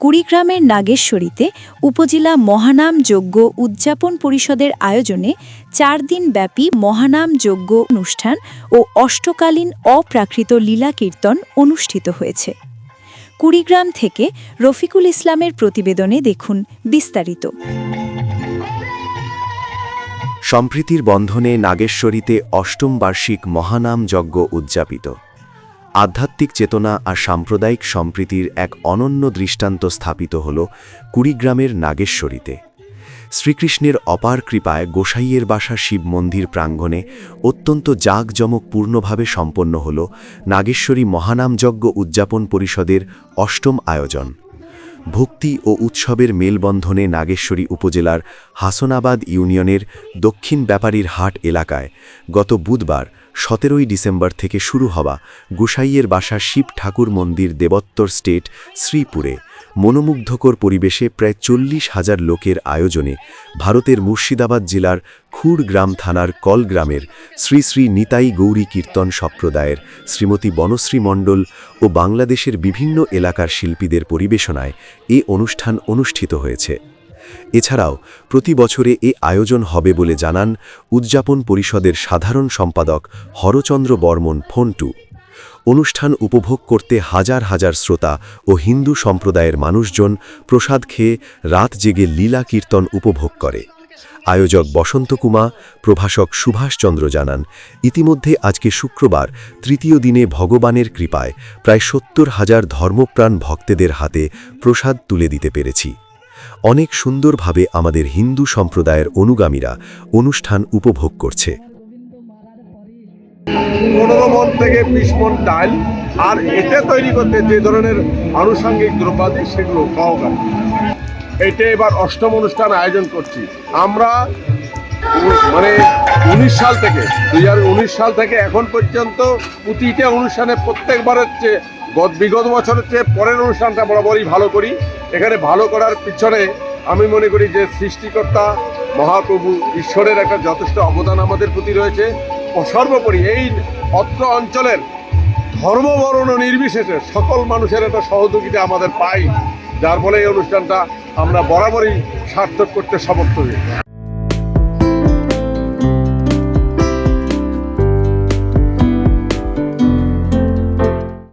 কুড়িগ্রামের নাগেশ্বরীতে উপজেলা মহানাম যজ্ঞ উদযাপন পরিষদের আয়োজনে ৪ দিনব্যাপী মহানাম যজ্ঞ অনুষ্ঠান ও অষ্টকালীন অপ্রাকৃত লীলা কীর্তন অনুষ্ঠিত হয়েছে। কুড়িগ্রাম থেকে রফিকুল ইসলামের প্রতিবেদনে দেখুন বিস্তারিত। সম্প্রীতির বন্ধনে নাগেশ্বরীতে অষ্টম বার্ষিক মহানাম যজ্ঞ উদযাপিত। আধ্যাত্মিক চেতনা আর সাম্প্রদায়িক সম্প্রীতির এক অনন্য দৃষ্টান্ত স্থাপিত হল কুড়িগ্রামের নাগেশ্বরীতে। শ্রীকৃষ্ণের অপার কৃপায় গোসাইয়ের বাসা শিব মন্দির প্রাঙ্গণে অত্যন্ত জাঁকজমকপূর্ণভাবে সম্পন্ন হল নাগেশ্বরী মহানাম যজ্ঞ উদযাপন পরিষদের অষ্টম আয়োজন। ভক্তি ও উৎসবের মেলবন্ধনে নাগেশ্বরী উপজেলার হাসনাবাদ ইউনিয়নের দক্ষিণ ব্যাপারীর হাট এলাকায় গত বুধবার ১৭ ডিসেম্বর থেকে শুরু হওয়া গোসাইয়ের বাসা শিব ঠাকুর মন্দির দেবত্তর স্টেট শ্রীপুরে মনোমুগ্ধকর পরিবেশে প্রায় ৪০,০০০ লোকের আয়োজনে ভারতের মুর্শিদাবাদ জেলার খুড়গ্রাম থানার কল গ্রামের শ্রী শ্রী নিতাই গৌরী কীর্তন সম্প্রদায়ের শ্রীমতী বনশ্রী মণ্ডল ও বাংলাদেশের বিভিন্ন এলাকার শিল্পীদের পরিবেশনায় এ অনুষ্ঠান অনুষ্ঠিত হয়েছে। এছাড়াও প্রতি বছরে এ আয়োজন হবে বলে জানান উদযাপন পরিষদের সাধারণ সম্পাদক হরচন্দ্র বর্মন ফন্টু। অনুষ্ঠান উপভোগ করতে হাজার হাজার শ্রোতা ও হিন্দু সম্প্রদায়ের মানুষজন প্রসাদ খেয়ে রাত জেগে লীলা কীর্তন উপভোগ করে। আয়োজক বসন্ত কুমার, প্রভাষক সুভাষচন্দ্র জানান, ইতিমধ্যে আজকে শুক্রবার তৃতীয় দিনে ভগবানের কৃপায় প্রায় ৭০,০০০ ধর্মপ্রাণ ভক্তদের হাতে প্রসাদ তুলে দিতে পেরেছি। অনেক সুন্দরভাবে আমাদের হিন্দু সম্প্রদায়ের অনুগামীরা অনুষ্ঠান উপভোগ করছে। ১৫ মণ থেকে ২০ মণ ডাল আর এটা তৈরি করতে যে ধরনের আনুষঙ্গিক দ্রব্যাদি সেগুলো সহকারে এটা এবার অষ্টম অনুষ্ঠান আয়োজন করছি। আমরা 2019 সাল থেকে এখন পর্যন্ত প্রতিটা অনুষ্ঠানে প্রত্যেকবারের চেয়ে বিগত বছরের চেয়ে পরের অনুষ্ঠানটা বরাবরই ভালো করি। এখানে ভালো করার পিছনে আমি মনে করি যে সৃষ্টিকর্তা মহাপ্রভু ঈশ্বরের একটা যথেষ্ট অবদান আমাদের প্রতি রয়েছে। ও সর্বোপরি এই অত্র অঞ্চলের ধর্মবর্ণ নির্বিশেষে সকল মানুষের একটা সহযোগিতা আমাদের পাই, যার ফলে এই অনুষ্ঠানটা আমরা বরাবরই সার্থক করতে সমর্থ হই।